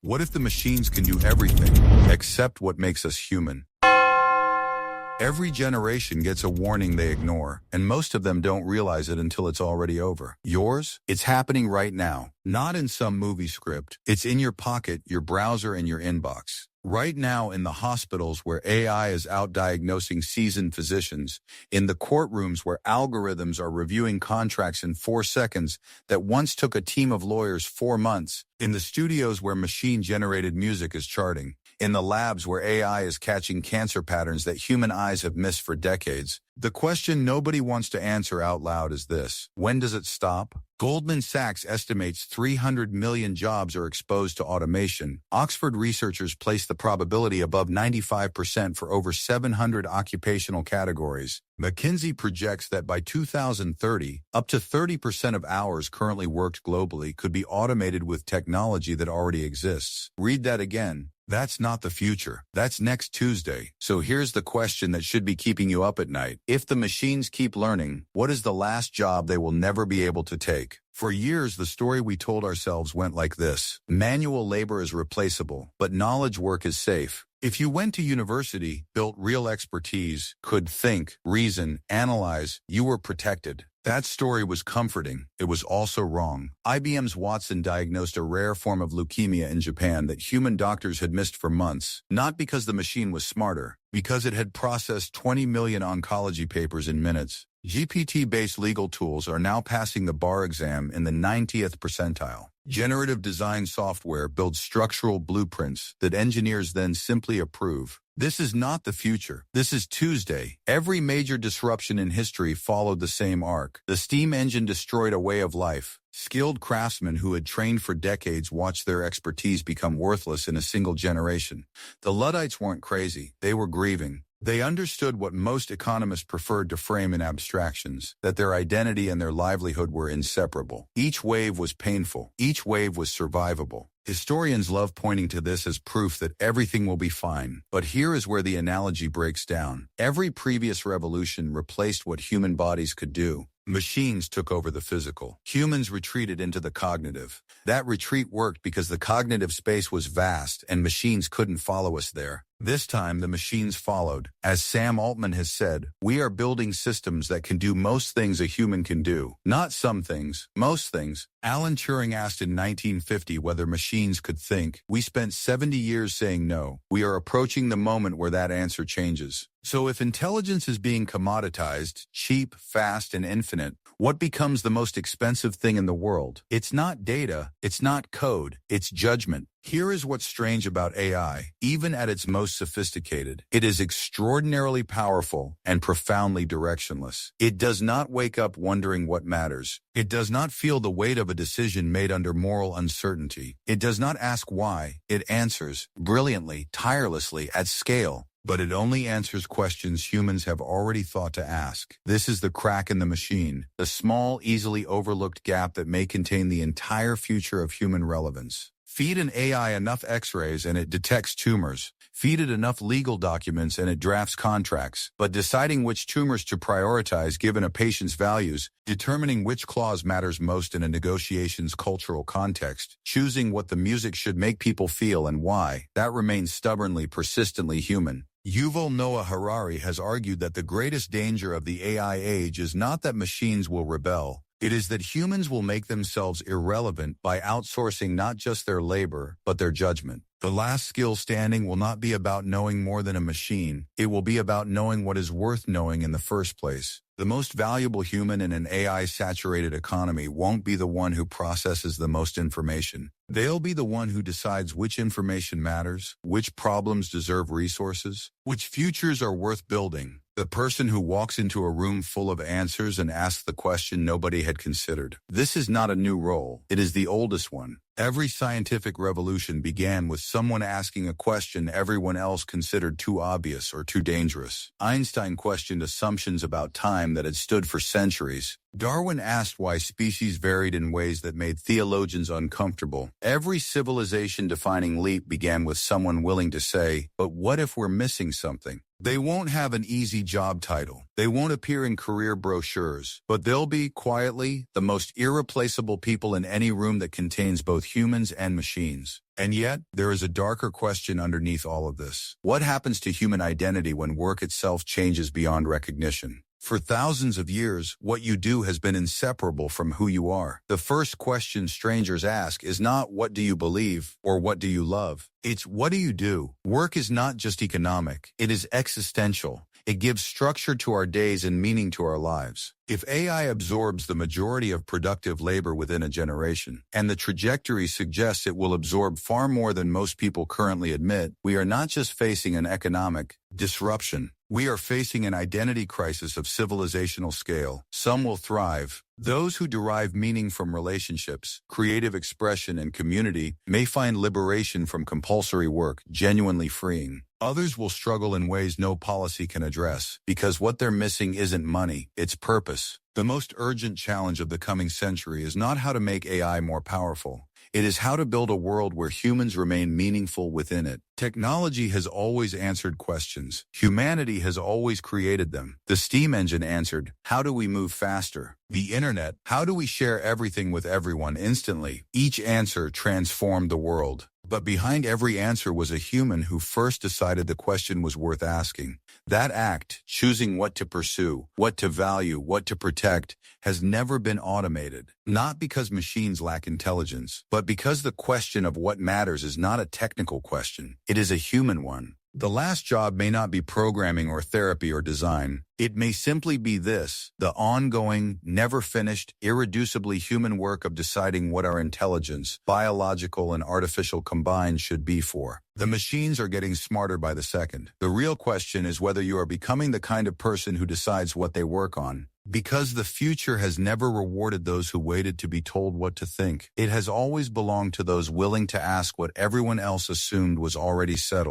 What if the machines can do everything except what makes us human? Every generation gets a warning they ignore, and most of them don't realize it until it's already over. Yours? It's happening right now. Not in some movie script. It's in your pocket, your browser, and your inbox. Right now in the hospitals where AI is out diagnosing seasoned physicians, in the courtrooms where algorithms are reviewing contracts in 4 seconds that once took a team of lawyers 4 months, in the studios where machine-generated music is charting, in the labs where AI is catching cancer patterns that human eyes have missed for decades. The question nobody wants to answer out loud is this: when does it stop? Goldman Sachs estimates 300 million jobs are exposed to automation. Oxford researchers place the probability above 95% for over 700 occupational categories. McKinsey projects that by 2030, up to 30% of hours currently worked globally could be automated with technology that already exists. Read that again. That's not the future. That's next Tuesday. So here's the question that should be keeping you up at night. If the machines keep learning, what is the last job they will never be able to take? For years, the story we told ourselves went like this: manual labor is replaceable, but knowledge work is safe. If you went to university, built real expertise, could think, reason, analyze, you were protected. That story was comforting. It was also wrong. IBM's Watson diagnosed a rare form of leukemia in Japan that human doctors had missed for months, not because the machine was smarter, because it had processed 20 million oncology papers in minutes. GPT-based legal tools are now passing the bar exam in the 90th percentile. Generative design software builds structural blueprints that engineers then simply approve. This is not the future. This is Tuesday. Every major disruption in history followed the same arc. The steam engine destroyed a way of life. Skilled craftsmen who had trained for decades watched their expertise become worthless in a single generation. The Luddites weren't crazy. They were grieving. They understood what most economists preferred to frame in abstractions, that their identity and their livelihood were inseparable. Each wave was painful. Each wave was survivable. Historians love pointing to this as proof that everything will be fine. But here is where the analogy breaks down. Every previous revolution replaced what human bodies could do. Machines took over the physical. Humans retreated into the cognitive. That retreat worked because the cognitive space was vast and machines couldn't follow us there. This time, the machines followed. As Sam Altman has said, we are building systems that can do most things a human can do. Not some things, most things. Alan Turing asked in 1950 whether machines could think. We spent 70 years saying no. We are approaching the moment where that answer changes. So if intelligence is being commoditized, cheap, fast, and infinite, what becomes the most expensive thing in the world? It's not data, it's not code, it's judgment. Here is what's strange about AI. Even at its most sophisticated, it is extraordinarily powerful and profoundly directionless. It does not wake up wondering what matters. It does not feel the weight of a decision made under moral uncertainty. It does not ask why. It answers brilliantly, tirelessly, at scale. But it only answers questions humans have already thought to ask. This is the crack in the machine, the small, easily overlooked gap that may contain the entire future of human relevance. Feed an AI enough X-rays and it detects tumors. Feed it enough legal documents and it drafts contracts. But deciding which tumors to prioritize given a patient's values, determining which clause matters most in a negotiation's cultural context, choosing what the music should make people feel and why, that remains stubbornly, persistently human. Yuval Noah Harari has argued that the greatest danger of the AI age is not that machines will rebel. It is that humans will make themselves irrelevant by outsourcing not just their labor, but their judgment. The last skill standing will not be about knowing more than a machine. It will be about knowing what is worth knowing in the first place. The most valuable human in an AI-saturated economy won't be the one who processes the most information. They'll be the one who decides which information matters, which problems deserve resources, which futures are worth building. The person who walks into a room full of answers and asks the question nobody had considered. This is not a new role. It is the oldest one. Every scientific revolution began with someone asking a question everyone else considered too obvious or too dangerous. Einstein questioned assumptions about time that had stood for centuries. Darwin asked why species varied in ways that made theologians uncomfortable. Every civilization-defining leap began with someone willing to say, but what if we're missing something? They won't have an easy job title. They won't appear in career brochures, but they'll be, quietly, the most irreplaceable people in any room that contains both humans and machines. And yet, there is a darker question underneath all of this. What happens to human identity when work itself changes beyond recognition? For thousands of years, what you do has been inseparable from who you are. The first question strangers ask is not what do you believe or what do you love. It's what do you do? Work is not just economic. It is existential. It gives structure to our days and meaning to our lives. If AI absorbs the majority of productive labor within a generation, and the trajectory suggests it will absorb far more than most people currently admit, we are not just facing an economic disruption. We are facing an identity crisis of civilizational scale. Some will thrive. Those who derive meaning from relationships, creative expression, and community may find liberation from compulsory work genuinely freeing. Others will struggle in ways no policy can address, because what they're missing isn't money, it's purpose. The most urgent challenge of the coming century is not how to make AI more powerful. It is how to build a world where humans remain meaningful within it. Technology has always answered questions. Humanity has always created them. The steam engine answered, how do we move faster? The internet, how do we share everything with everyone instantly? Each answer transformed the world. But behind every answer was a human who first decided the question was worth asking. That act, choosing what to pursue, what to value, what to protect, has never been automated. Not because machines lack intelligence, but because the question of what matters is not a technical question. It is a human one. The last job may not be programming or therapy or design. It may simply be this, the ongoing, never-finished, irreducibly human work of deciding what our intelligence, biological and artificial combined, should be for. The machines are getting smarter by the second. The real question is whether you are becoming the kind of person who decides what they work on. Because the future has never rewarded those who waited to be told what to think. It has always belonged to those willing to ask what everyone else assumed was already settled.